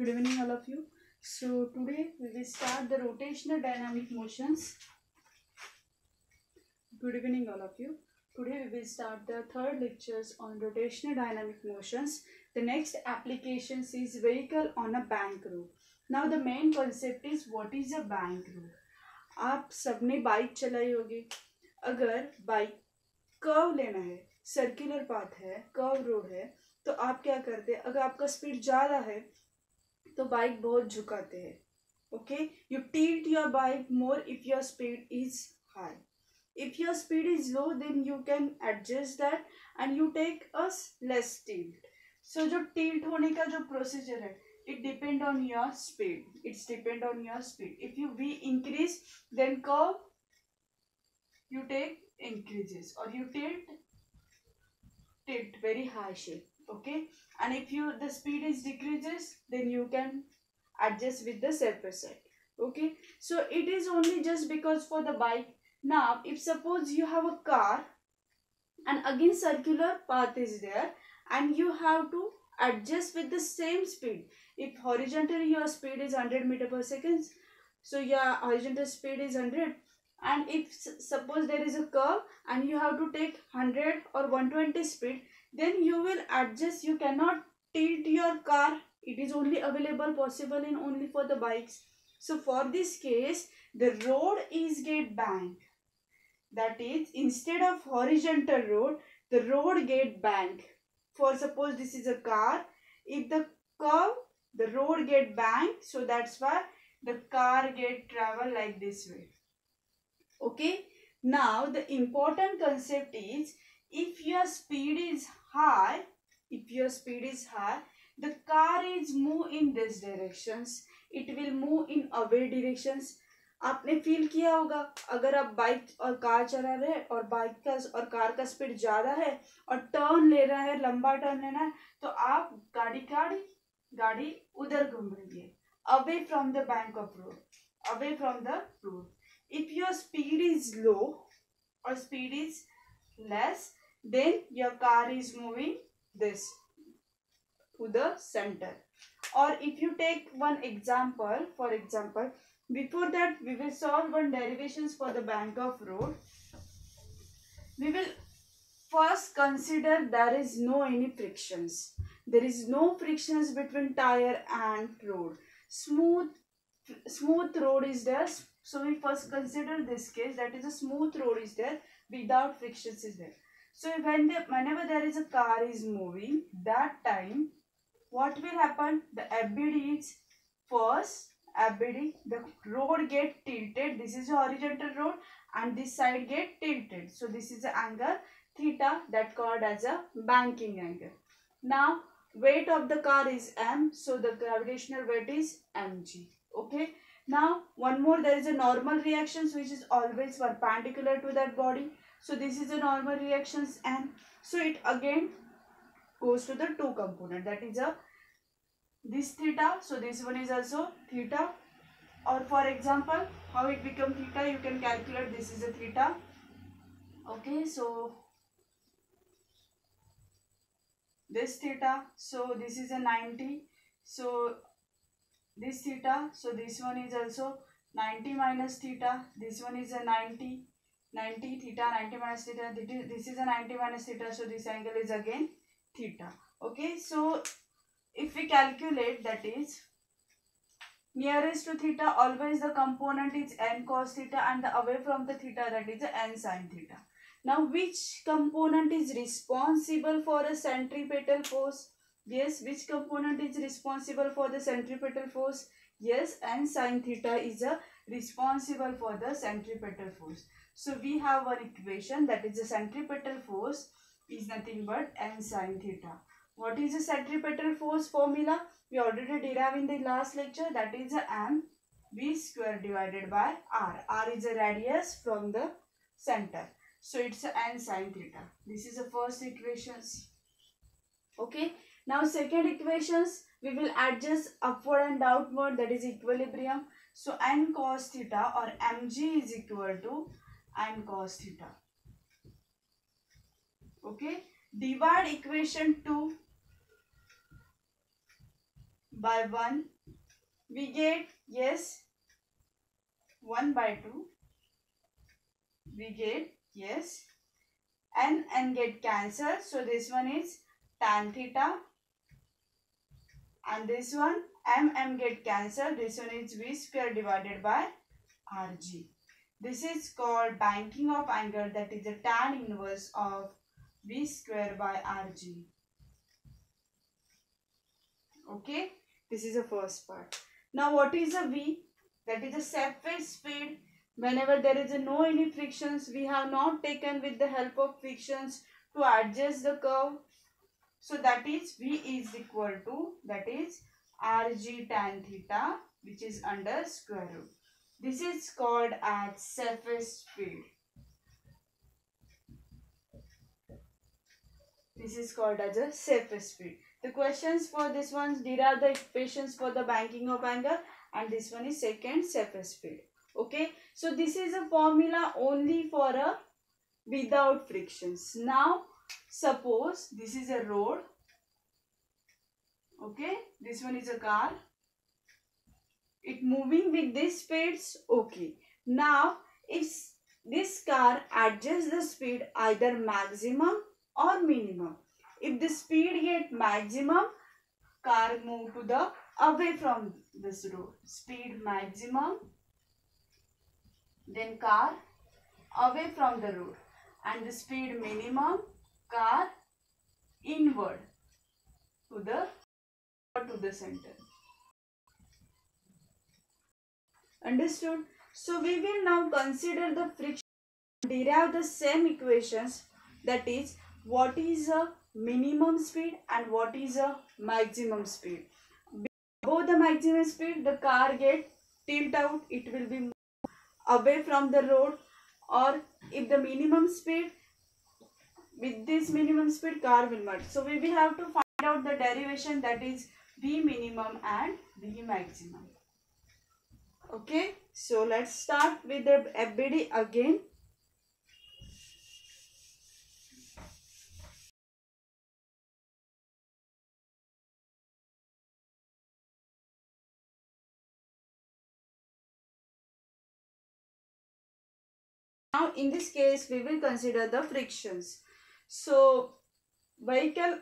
Good evening, all of you. So today we will start the rotational dynamic motions. Good evening, all of you. Today we will start the third lectures on rotational dynamic motions. The next applications is vehicle on a bank road. Now the main concept is what is a bank road. आप सबने bike चलाई होगी. अगर bike curve लेना है, circular path है, curve road है, तो आप क्या करते हैं? अगर आपका स्पीड ज़्यादा है तो बाइक बहुत झुकाते हैं. Okay, you tilt your bike more if your speed is high. If your speed is low, then you can adjust that and you take a less tilt. So जो tilt होने का जो procedure है, it depend on your speed. It's depend on your speed. If you V increase, then curve you take increases or you tilt very high shape. Okay, and if you the speed is decreases, then you can adjust with the safer side. Okay, so it is only just because for the bike. Now, if suppose you have a car and again circular path is there and you have to adjust with the same speed. If horizontally your speed is 100 meter per second, so your horizontal speed is 100, and if suppose there is a curve and you have to take 100 or 120 speed, then you will adjust. You cannot tilt your car. It is only available possible in only for the bikes. So for this case, the road is get banked. That is, instead of horizontal road, the road get banked. For suppose this is a car, if the curve, the road get banked, so that's why the car get travel like this way. Okay. Now the important concept is, if your speed is high, the car is move in this directions. It will move in away directions. आपने feel किया होगा, अगर आप bike और car चला रहे हैं और बाइक का और कार का स्पीड ज्यादा है और टर्न ले रहा है, लंबा टर्न लेना है, तो आप गाड़ी उधर घूम रही है, away from the bank of road, away from the road. If your speed is low और speed is less, then your car is moving this to the center. Or if you take one example, for example, before that we will solve one derivations for the bank of road. We will first consider there is no any frictions. There is no frictions between tire and road. Smooth road is there. So we first consider this case, that is a smooth road is there without frictions is there. So whenever there is a car is moving, that time what will happen? The FBD is first. FBD, the road get tilted. This is a horizontal road and this side get tilted. So this is the angle theta that called as a banking angle. Now weight of the car is m, so the gravitational weight is mg. Okay. Now one more, there is a normal reactions which is always perpendicular to that body. So this is a normal reactions, and so it again goes to the two component, that is a this theta. So this one is also theta. Or for example, how it become theta, you can calculate. This is a theta. Okay, so this theta, so this is a 90. So this theta, so this one is also 90 minus theta. This one is a 90 theta, 90 minus theta. This is a 90 minus theta. So this angle is again theta. Okay, so if we calculate, that is nearest to theta, always the component is n cos theta, and the away from the theta, that is n sin theta. Now which component is responsible for a centripetal force? Yes, which component is responsible for the centripetal force? Yes, n sin theta is responsible for the centripetal force. So we have one equation, that is the centripetal force is nothing but n sin theta. What is the centripetal force formula? We already derived in the last lecture, that is m v square divided by r. R is a radius from the center. So it's n sin theta. This is the first equations. Okay. Now second equations, we will adjust upward and downward, that is equilibrium. So n cos theta or mg is equal to n cos theta. Okay. Divide equation 2 by 1. We get, yes, 1 by 2. We get, yes, and get cancelled. So this one is tan theta. And this one, m get cancelled. This one is v square divided by rg. This is called banking of angle, that is the tan inverse of v square by rg. Okay, this is the first part. Now what is a v? That is the surface speed. Whenever there is no any frictions, we have not taken with the help of frictions to adjust the curve. So that is v is equal to, that is rg tan theta, which is under square root. This is called as surface speed. This is called as a surface speed. The questions for this one, derive the equations for the banking of angle, and this one is second surface speed. Okay, so this is a formula only for a without frictions. Now suppose this is a road. Okay, this one is a car. It moving with this speeds. Okay, now if this car adjusts the speed either maximum or minimum, if the speed get maximum, car move to the away from this road. Speed maximum, then car away from the road, and the speed minimum, car inward to the center. Understood? So we will now consider the friction, derive the same equations, that is what is a minimum speed and what is a maximum speed. Above the maximum speed, the car get tilt out, it will be away from the road, or if the minimum speed, with this minimum speed car will merge. So we will have to find out the derivation, that is v minimum and v maximum. Okay, so let's start with the FBD again. Now in this case we will consider the frictions. So vehicle